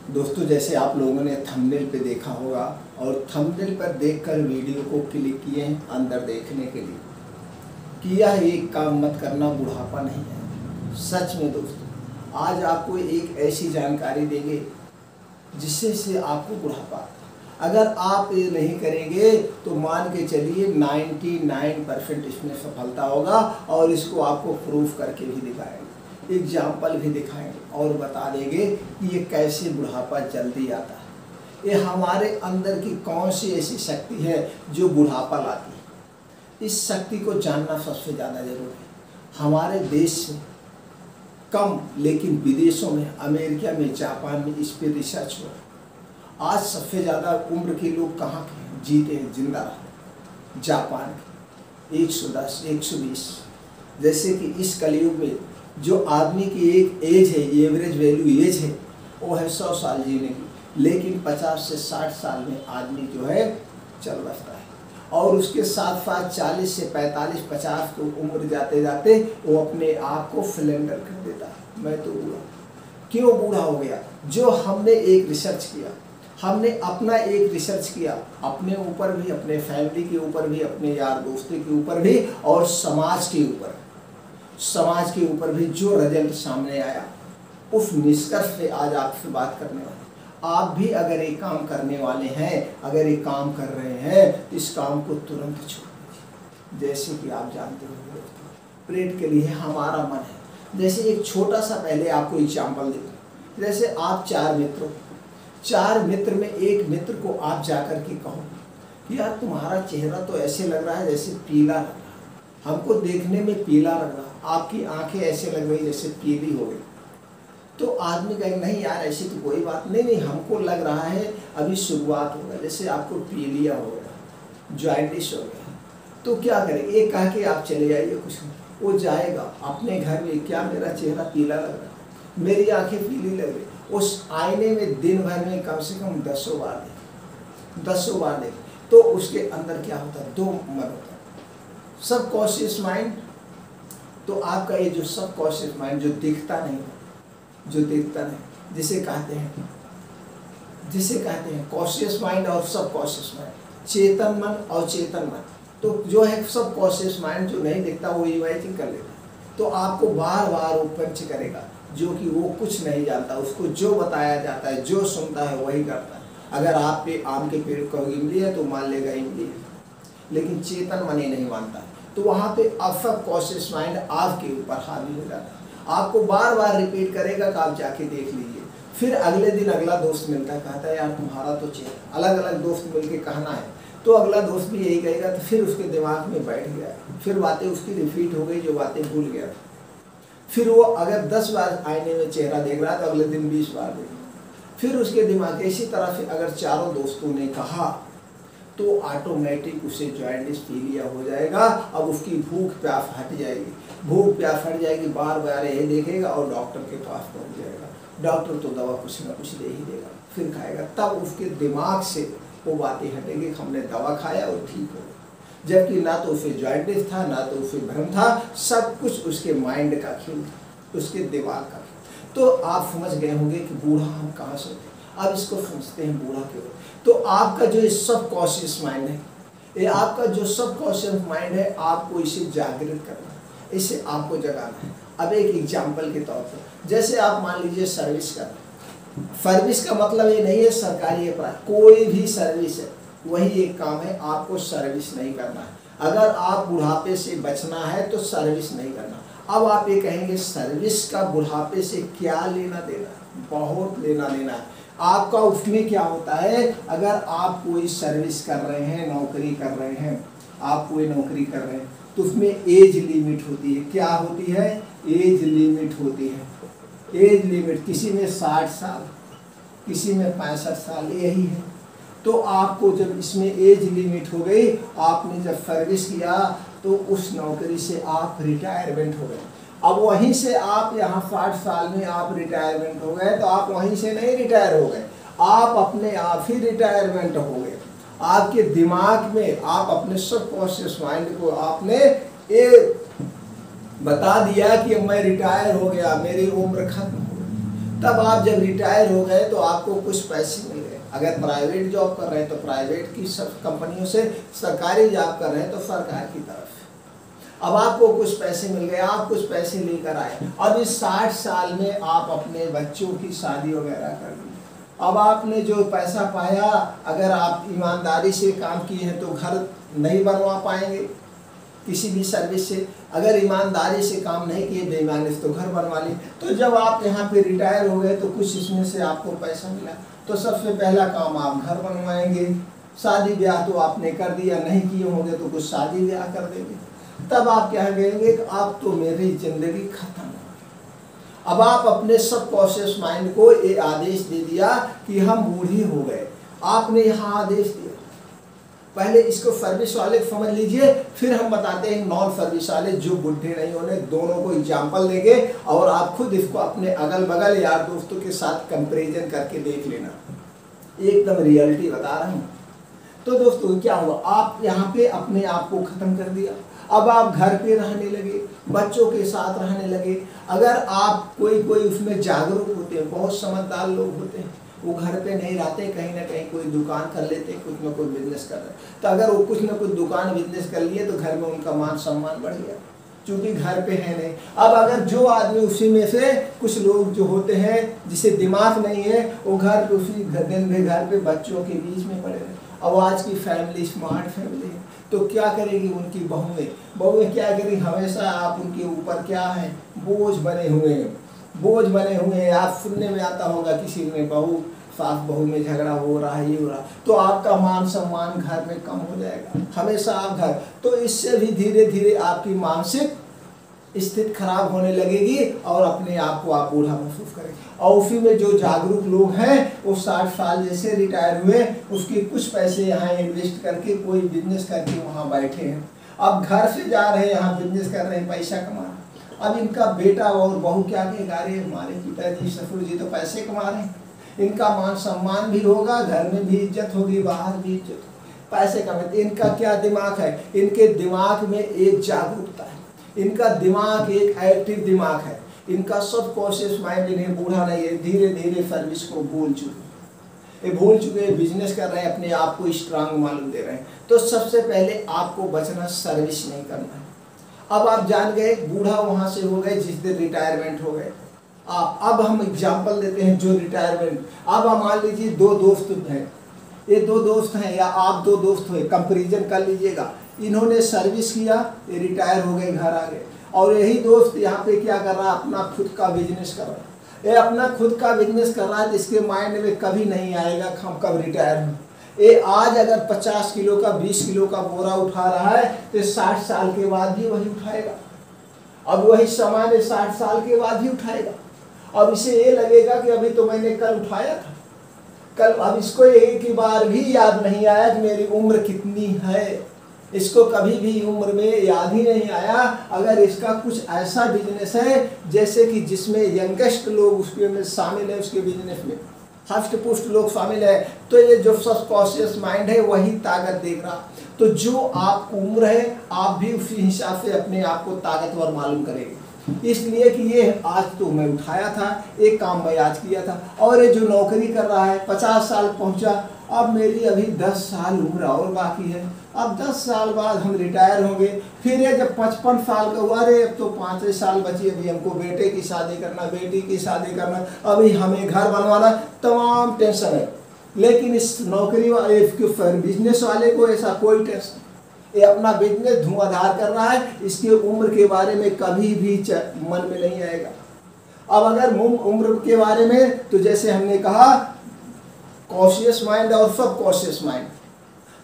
दोस्तों, जैसे आप लोगों ने थंबनेल पे देखा होगा और थंबनेल पर देखकर वीडियो को क्लिक किए हैं अंदर देखने के लिए कि यह एक काम मत करना बुढ़ापा नहीं है। सच में दोस्तों, आज आपको एक ऐसी जानकारी देंगे जिससे से आपको बुढ़ापा, अगर आप ये नहीं करेंगे तो मान के चलिए 99% इसमें सफलता होगा और इसको आपको प्रूफ करके भी दिखाएंगे, एग्जाम्पल भी दिखाएंगे और बता देंगे कि ये कैसे बुढ़ापा जल्दी आता है। ये हमारे अंदर की कौन सी ऐसी शक्ति है जो बुढ़ापा लाती है। इस शक्ति को जानना सबसे ज़्यादा जरूरी है। हमारे देश में कम, लेकिन विदेशों में, अमेरिका में, जापान में इस पर रिसर्च हुआ। आज सबसे ज़्यादा उम्र के लोग कहाँ के जीते हैं, जिंदा रहे? जापान के 110, 120। जैसे कि इस कलयुग में जो आदमी की एक एज है, एवरेज वैल्यू एज है, वो है 100 साल जीने की, लेकिन 50 से 60 साल में आदमी जो है चल बसता है। और उसके साथ साथ 40 से 45, 50 को उम्र जाते जाते वो अपने आप को फ्लेंडर कर देता है, मैं तो बूढ़ा। क्यों बूढ़ा हो गया? जो हमने एक रिसर्च किया, हमने अपना एक रिसर्च किया, अपने ऊपर भी, अपने फैमिली के ऊपर भी, अपने यार दोस्तों के ऊपर भी और समाज के ऊपर भी जो रिजल्ट सामने आया, उस निष्कर्ष पे आज आपसे बात करने वाले। आप भी अगर एक काम करने वाले हैं, अगर एक काम कर रहे हैं, तो इस काम को तुरंत छोड़ दीजिए। जैसे कि आप जानते होंगे, पेट के लिए हमारा मन है। जैसे एक छोटा सा पहले आपको एग्जाम्पल देता हूँ। जैसे आप 4 मित्र हो, 4 मित्र में एक मित्र को आप जाकर के कहो कि यार तुम्हारा चेहरा तो ऐसे लग रहा है जैसे पीला लग रहा है, हमको देखने में पीला लग रहा है, आपकी आंखें ऐसे लग रही जैसे पीली हो गई। तो आदमी कहेगा नहीं यार ऐसी तो कोई बात नहीं, हमको लग रहा है अभी शुरुआत होगा, जैसे आपको पीलिया हो गया, जॉइंटिस हो गया। तो क्या करें? एक कह के आप चले जाइए, कुछ वो जाएगा अपने घर में, क्या मेरा चेहरा पीला लग रहा है, मेरी आंखें पीली लग रही। उस आईने में दिन भर में कम से कम 10 बार देख, तो उसके अंदर क्या होता है? 2 मन होता है, सबकॉन्शियस माइंड। तो आपका ये जो सबकॉन्शियस माइंड जो दिखता नहीं, जिसे कहते हैं कॉन्शियस माइंड और सबकॉन्शियस माइंड, चेतन मन और चेतन मन। तो जो है सबकॉन्शियस माइंड जो नहीं दिखता वो इमेजिन कर लेता है, तो आपको बार बार वो पंच करेगा, जो कि वो कुछ नहीं जानता, उसको जो बताया जाता है, जो सुनता है वही करता है। अगर आप पे आम के पेड़ को इमली है तो मान लेगा इमली है, लेकिन चेतन मन ही नहीं मानता। तो वहाँ पे आप सबकॉन्शियस माइंड आपके ऊपर हावी हो जाता है, आपको बार बार रिपीट करेगा कि आप जाके देख लीजिए। फिर अगले दिन अगला दोस्त मिलता है, कहता है यार तुम्हारा तो चेहरा, अलग अलग दोस्त मिलके कहना है, तो अगला दोस्त भी यही कहेगा। तो फिर उसके दिमाग में बैठ गया, फिर बातें उसकी रिपीट हो गई, जो बातें भूल गया। फिर वो अगर 10 बार आईने में चेहरा देख रहा है तो अगले दिन 20 बार देगा। फिर उसके दिमाग, इसी तरह से अगर चारों दोस्तों ने कहा तो ऑटोमेटिक उसे जॉइंटिस पीलिया हो जाएगा। अब उसकी भूख प्यास हट जाएगी, बार बार यही देखेगा और डॉक्टर के पास पहुंच जाएगा। डॉक्टर तो दवा कुछ ना कुछ दे ही देगा, फिर खाएगा, तब उसके दिमाग से वो बातें हटेंगी, हमने दवा खाया और ठीक हो गया। जबकि ना तो उसे जॉइंटिस था, ना तो उसे भ्रम था, सब कुछ उसके माइंड का खेल था, उसके दिमाग का खेल। तो आप समझ गए होंगे कि बूढ़ा हम कहाँ से होते हैं। अब इसको समझते हैं बूढ़ा क्यों। तो आपका जो ये सबकॉन्शियस माइंड है, ये आपका जो सबकॉन्शियस माइंड है, आपको इसे जागृत करना है, इसे आपको जगाना है। अब एक एग्जाम्पल के तौर पर, जैसे आप मान लीजिए सर्विस कर, सर्विस का मतलब ये नहीं है सरकारी या प्राइवेट, कोई भी सर्विस है, वही एक काम है, आपको सर्विस नहीं करना है। अगर आप बुढ़ापे से बचना है तो सर्विस नहीं करना। अब आप ये कहेंगे सर्विस का बुढ़ापे से क्या लेना देना है? बहुत लेना देना है आपका। उसमें क्या होता है, अगर आप कोई सर्विस कर रहे हैं, नौकरी कर रहे हैं, आप कोई नौकरी कर रहे हैं, तो उसमें एज लिमिट होती है। क्या होती है? एज लिमिट होती है। एज लिमिट किसी में 60 साल, किसी में 65 साल, यही है। तो आपको जब इसमें एज लिमिट हो गई, आपने जब सर्विस किया तो उस नौकरी से आप रिटायरमेंट हो गए। अब वहीं से आप यहाँ 60 साल में आप रिटायरमेंट हो गए, तो आप वहीं से नहीं रिटायर हो गए, आप अपने आप ही रिटायरमेंट हो गए। आपके दिमाग में आप अपने सबकॉन्शियस माइंड को आपने ये बता दिया कि मैं रिटायर हो गया, मेरी उम्र खत्म हो गई। तब आप जब रिटायर हो गए तो आपको कुछ पैसे मिल गए। अगर प्राइवेट जॉब कर रहे हैं तो प्राइवेट की सब कंपनियों से, सरकारी जॉब कर रहे हैं तो सरकार की तरफ। अब आपको कुछ पैसे मिल गए, आप कुछ पैसे लेकर आए। अब इस 60 साल में आप अपने बच्चों की शादी वगैरह कर दी। अब आपने जो पैसा पाया, अगर आप ईमानदारी से काम किए हैं तो घर नहीं बनवा पाएंगे किसी भी सर्विस से। अगर ईमानदारी से काम नहीं किए, बेईमानी से, तो घर बनवा लिए। तो जब आप यहाँ पे रिटायर हो गए तो कुछ इसमें से आपको पैसा मिला, तो सबसे पहला काम आप घर बनवाएंगे। शादी ब्याह तो आपने कर दिया, नहीं किए होंगे तो कुछ शादी ब्याह कर देंगे। तब आप क्या कहेंगे कि अब तो मेरी जिंदगी खत्म हो गई। अब आप अपने सबकॉन्शियस माइंड को ये आदेश दे दिया कि हम बूढ़ी हो गए। आपने यहाँ आदेश दिया। पहले इसको सर्विस वाले समझ लीजिए, फिर हम बताते हैं नॉन सर्विस वाले जो बूढ़े नहीं होने। दोनों को एग्जाम्पल देंगे और आप खुद इसको अपने अगल बगल यार दोस्तों के साथ कंपेरिजन करके देख लेना। एकदम रियलिटी बता रहा हूँ। तो दोस्तों क्या हुआ, आप यहाँ पे अपने आप को खत्म कर दिया। अब आप घर पे रहने लगे, बच्चों के साथ रहने लगे। अगर आप कोई उसमें जागरूक होते हैं, बहुत समझदार लोग होते हैं, वो घर पे नहीं रहते, कहीं ना कहीं कोई दुकान कर लेते, कुछ ना कुछ बिजनेस कर रहे। तो अगर वो कुछ ना कुछ दुकान बिजनेस कर लिए तो घर में उनका मान सम्मान बढ़ गया, क्योंकि घर पे है नहीं। अब अगर जो आदमी उसी में से कुछ लोग जो होते हैं जिसे दिमाग नहीं है, वो घर पे उसी दिन में घर पे बच्चों के बीच में पड़े रहे। अब आज की फैमिली स्मार्ट फैमिली है, तो क्या करेगी उनकी बहुएं क्या करेगी, हमेशा आप उनके ऊपर क्या है, बोझ बने हुए हैं। आप सुनने में आता होगा किसी में सास बहू में झगड़ा हो रहा है, ये हो रहा, तो आपका मान सम्मान घर में कम हो जाएगा, हमेशा आप घर। तो इससे भी धीरे धीरे आपकी मानसिक स्थिति खराब होने लगेगी और अपने आप को आप बूढ़ा महसूस करेंगे। और उसी में जो जागरूक लोग हैं वो 60 साल जैसे रिटायर हुए, उसके कुछ पैसे यहाँ इन्वेस्ट करके कोई बिजनेस करके वहाँ बैठे हैं। अब घर से जा रहे हैं, यहाँ बिजनेस कर रहे हैं, पैसा कमा रहे हैं। अब इनका बेटा और बहू क्या कहेगा, अरे हमारे पिताजी ससुर जी तो पैसे कमा रहे हैं, इनका मान सम्मान भी होगा, घर में भी इज्जत होगी, बाहर भी इज्जत होगी, पैसे कमाते। इनका क्या दिमाग है, इनके दिमाग में एक जागरूकता है, इनका दिमाग एक एक्टिव दिमाग है, इनका सबकॉन्शियस माइंड इन्हें बूढ़ा नहीं है, धीरे धीरे सर्विस को भूल चुके, बिजनेस कर रहे हैं, अपने आप को स्ट्रांग मालूम दे रहे हैं। तो सबसे पहले आपको बचना, सर्विस नहीं करना है। अब आप जान गए, बूढ़ा वहां से हो गए जिस दिन रिटायरमेंट हो गए। अब हम एग्जाम्पल देते हैं जो रिटायरमेंट। अब हम मान लीजिए 2 दोस्त हैं, ये 2 दोस्त हैं या आप 2 दोस्त हुए, कंपेरिजन कर लीजिएगा। इन्होंने सर्विस किया, ये रिटायर हो गए, घर आ गए, और यही दोस्त यहाँ पे क्या कर रहा है, अपना खुद का बिजनेस कर रहा है। ये अपना खुद का बिजनेस कर रहा है, तो इसके माइंड में कभी नहीं आएगा हम कब रिटायर हों। ये आज अगर 50 किलो का 20 किलो का बोरा उठा रहा है तो 60 साल के बाद भी वही उठाएगा। अब वही सामान 60 साल के बाद ही उठाएगा। अब इसे ये लगेगा कि अभी तो मैंने कल उठाया था, कल। अब इसको एक ही बार भी याद नहीं आया कि मेरी उम्र कितनी है, इसको कभी भी उम्र में याद ही नहीं आया। अगर इसका कुछ ऐसा बिजनेस है जैसे कि जिसमें यंगेस्ट लोग उसके में शामिल है, उसके बिजनेस में हष्ट पुष्ट लोग शामिल है, तो ये जो सबकॉन्शियस माइंड है वही ताकत देख रहा। तो जो आपको उम्र है आप भी उसी हिसाब से अपने आप को ताकतवर मालूम करेंगे, इसलिए कि ये आज तो मैं उठाया था, एक काम मैं आज किया था। और ये जो नौकरी कर रहा है 50 साल पहुंचा, अब मेरी अभी 10 साल उम्र और बाकी है, अब 10 साल बाद हम रिटायर होंगे। फिर ये जब 55 साल का हुआ, अरे अब तो 5 साल बची, अभी हमको बेटे की शादी करना, बेटी की शादी करना, अभी हमें घर बनवाना, तमाम टेंशन है। लेकिन इस नौकरी वाले बिजनेस वाले को ऐसा कोई टेंशन, ये अपना बिजनेस धुआंधार कर रहा है, इसके उम्र के बारे में कभी भी मन में नहीं आएगा। अब अगर उम्र के बारे में, तो जैसे हमने कहा कॉन्शियस माइंड और सब कॉन्शियस माइंड,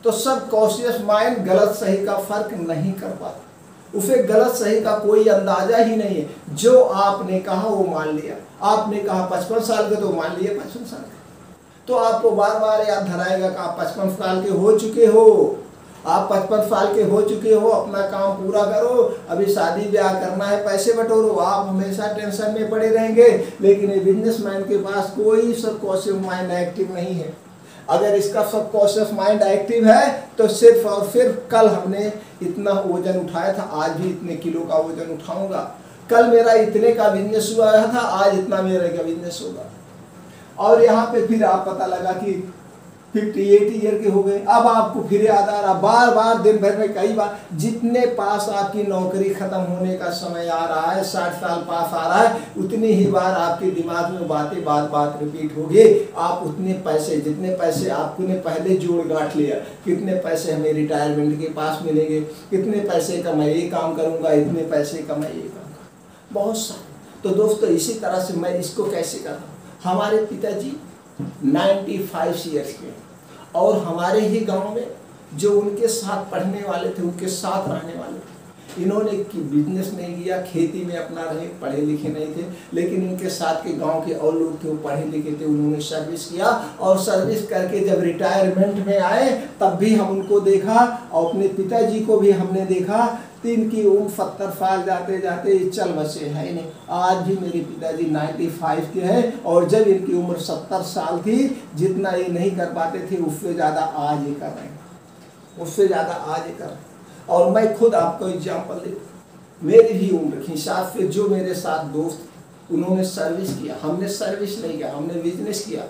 तो सब कॉन्शियस माइंड गलत सही का फर्क नहीं कर पाता, उसे गलत सही का कोई अंदाजा ही नहीं है। जो आपने कहा वो मान लिया, आपने कहा 55 साल के तो मान लिया 55 साल के, तो आपको बार बार याद धराएगा कि आप 55 साल के हो चुके हो, आप 55 साल के हो चुके हो, अपना काम पूरा करो, अभी शादी ब्याह करना है, पैसे बटोरो। आप हमेशा टेंशन में पड़े रहेंगे। लेकिन ये बिजनेसमैन के पास कोई सबकॉन्शियस माइंड एक्टिव नहीं है। अगर इसका सबकॉन्शियस माइंड एक्टिव है तो सिर्फ और सिर्फ कल हमने इतना वजन उठाया था, आज भी इतने किलो का वजन उठाऊंगा, कल मेरा इतने का बिजनेस हुआ था, आज इतना मेरे का बिजनेस होगा। और यहाँ पे फिर आप पता लगा कि 58 ईयर के हो गए, अब आपको फिर याद आ रहा, बार बार दिन भर में कई बार, जितने पास आपकी नौकरी खत्म होने का समय आ रहा है, 60 साल पास आ रहा है, उतनी ही बार आपके दिमाग में बातें बात रिपीट होगी। आप उतने पैसे, जितने पैसे आपने पहले जोड़ गांठ लिया, कितने पैसे हमें रिटायरमेंट के पास मिलेंगे, कितने पैसे का मैं ये काम करूँगा, इतने पैसे का मैं ये करूँगा, बहुत सारे। तो दोस्तों इसी तरह से मैं इसको कैसे कर रहा हूँ। हमारे पिताजी 95 ईयर्स के, और हमारे ही गांव में जो उनके साथ पढ़ने वाले थे, उनके साथ रहने वाले थे, इन्होंने बिजनेस नहीं किया, खेती में अपना रहे, पढ़े लिखे नहीं थे, लेकिन इनके साथ के गांव के और लोग थे वो पढ़े लिखे थे, उन्होंने सर्विस किया, और सर्विस करके जब रिटायरमेंट में आए तब भी हम उनको देखा, और अपने पिताजी को भी हमने देखा, तीन की उम्र 70 साल जाते जाते चल बसे है नहीं। आज भी मेरे पिताजी 95 के हैं, और जब इनकी उम्र 70 साल थी, जितना ये नहीं कर पाते थे उससे ज़्यादा आज ये कर रहे हैं, उससे ज़्यादा आज ये कर रहे हैं। और मैं खुद आपको एग्जाम्पल देता हूँ, मेरी भी उम्र के हिसाब से जो मेरे साथ दोस्त उन्होंने सर्विस किया, हमने सर्विस नहीं किया, हमने बिजनेस किया,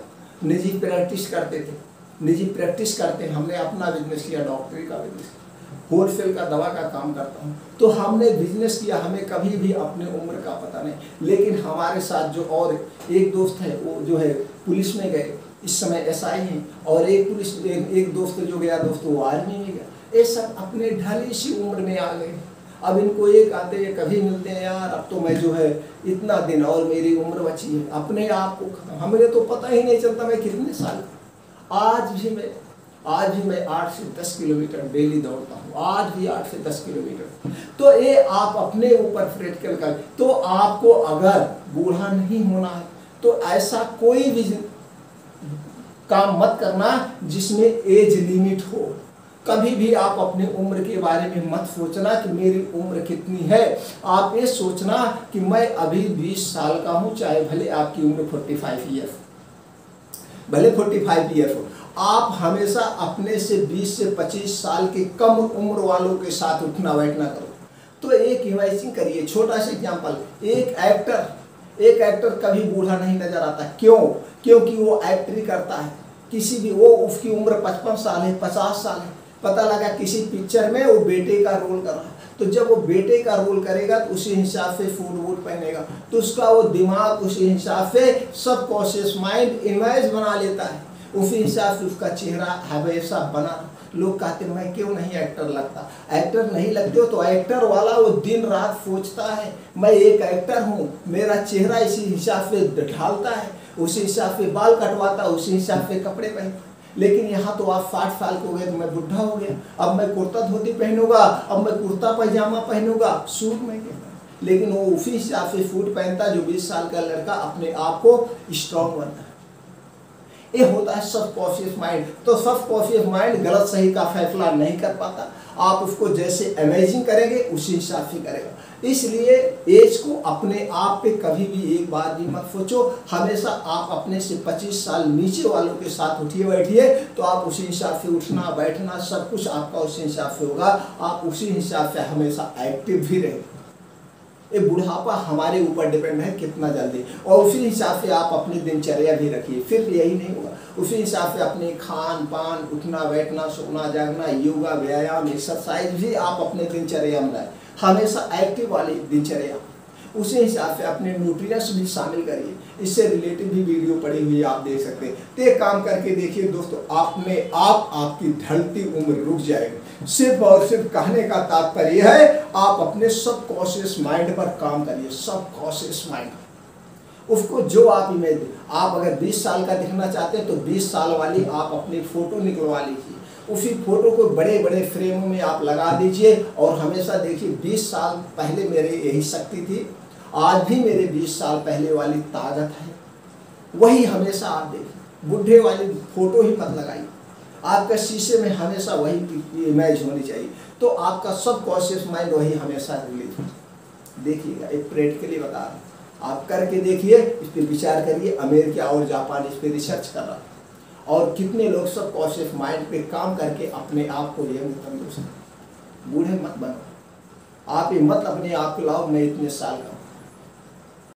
निजी प्रैक्टिस करते थे, निजी प्रैक्टिस करते हैं, हमने अपना बिजनेस किया, डॉक्टरी का बिजनेस, होलसेल का दवा का काम करता हूँ, तो हमने बिजनेस किया, हमें कभी भी अपने उम्र का पता नहीं। लेकिन हमारे साथ जो और एक दोस्त है, वो जो है पुलिस में गए, इस समय SI हैं, और एक दोस्त जो गया दोस्त वो आर्मी में गया, ये सब अपने ढली सी उम्र में आ गए। अब इनको एक आते हैं, कभी मिलते हैं, यार अब तो मैं जो है इतना दिन और मेरी उम्र बची है, अपने आप को खत्म, हमें तो पता ही नहीं चलता मैं कितने साल। आज भी मैं 8 से 10 किलोमीटर डेली दौड़ता हूँ, आज भी 8 से 10 किलोमीटर। तो ये आप अपने ऊपर प्रैक्टिकल कर, तो आपको अगर बूढ़ा नहीं होना है तो ऐसा कोई भी काम मत करना जिसमें एज लिमिट हो। कभी भी आप अपने उम्र के बारे में मत सोचना कि मेरी उम्र कितनी है, आप ये सोचना कि मैं अभी 20 साल का हूँ, चाहे भले आपकी उम्र 45 ईयर, भले 45 ईयर हो। आप हमेशा अपने से 20 से 25 साल के कम उम्र वालों के साथ उठना बैठना करो। तो एक इमेजिन करिए, छोटा सा एग्जांपल, एक एक्टर कभी बूढ़ा नहीं नजर आता, क्यों? क्योंकि वो एक्टिंग करता है, किसी भी, वो उसकी उम्र 55 साल है, 50 साल है, पता लगा किसी पिक्चर में वो बेटे का रोल कर रहा है, तो जब वो बेटे का रोल करेगा तो उसी हिसाब से सूट वूट पहनेगा, तो उसका वो दिमाग उसी हिसाब से सबकॉन्शियस माइंड इमेज बना लेता है, उसी हिसाब से उसका चेहरा हमेशा बना। लोग कहते हैं मैं क्यों नहीं एक्टर लगता, एक्टर नहीं लगते हो तो एक्टर वाला वो दिन रात सोचता है मैं एक एक्टर हूँ, मेरा चेहरा इसी हिसाब से ढालता है, उसी हिसाब से बाल कटवाता, उसी हिसाब से कपड़े पहनता। लेकिन यहाँ तो आप 60 साल के हो गए तो मैं बुढ़ा हो गया, अब मैं कुर्ता धोती पहनूंगा, अब मैं कुर्ता पैजामा पहनूंगा, सूट में पहनूंगा। लेकिन वो उसी हिसाब से सूट पहनता जो 20 साल का लड़का अपने आप को स्ट्रॉन्ग बनता है। ये होता है सबकॉन्शियस माइंड। तो सबकॉन्शियस माइंड गलत सही का फैसला नहीं कर पाता, आप उसको जैसे इमेजिन करेंगे उसी हिसाब से करेगा। इसलिए एज को अपने आप पे कभी भी एक बार भी मत सोचो, हमेशा आप अपने से 25 साल नीचे वालों के साथ उठिए बैठिए, तो आप उसी हिसाब से उठना बैठना सब कुछ आपका उसी हिसाब से होगा, आप उसी हिसाब से हमेशा एक्टिव भी रहेंगे। ये बुढ़ापा हमारे ऊपर डिपेंड है कितना जल्दी, और उसी हिसाब से आप अपनी दिनचर्या भी रखिए। फिर यही नहीं होगा, उसी हिसाब से अपने खान पान, उठना बैठना, सोना जागना, योगा व्यायाम एक्सरसाइज भी आप अपने दिनचर्या में लाए, हमेशा एक्टिव वाली दिनचर्या, उसी हिसाब से अपने न्यूट्रिएंट्स भी शामिल करिए। इससे रिलेटेड भी वीडियो पड़ी हुई आप देख सकते हैं। तो ये काम करके देखिए दोस्तों, आपकी ढलती उम्र रुक जाएगी। सिर्फ और सिर्फ कहने का तात्पर्य है आप अपने सबकॉन्शियस माइंड पर काम करिए, सबकॉन्शियस माइंड उसको जो आप इमेज, आप अगर 20 साल का दिखना चाहते हैं तो 20 साल वाली आप अपनी फोटो निकलवा लीजिए, उसी फोटो को बड़े बड़े फ्रेमों में आप लगा दीजिए, और हमेशा देखिए 20 साल पहले मेरे यही शक्ति थी, आज भी मेरे 20 साल पहले वाली ताकत है, वही हमेशा आप देखिए। बुढ़े वाली फोटो ही मत लगाइए, आपका शीशे में हमेशा वही इमेज होनी चाहिए, तो आपका सबकॉन्शियस माइंड वही हमेशा रिलीज हो। देखिएगा, एक प्रैक्टिकली बता रहा हूँ, आप करके देखिए, इस पर विचार करिए। अमेरिका और जापान इस पर रिसर्च कर रहा है, और कितने लोग सबकॉन्शियस माइंड पे काम करके अपने आप को यंग तंदुरुस्त। बूढ़े मत बनो, आप ये मत अपने आप को लाओ मैं इतने साल का हूँ,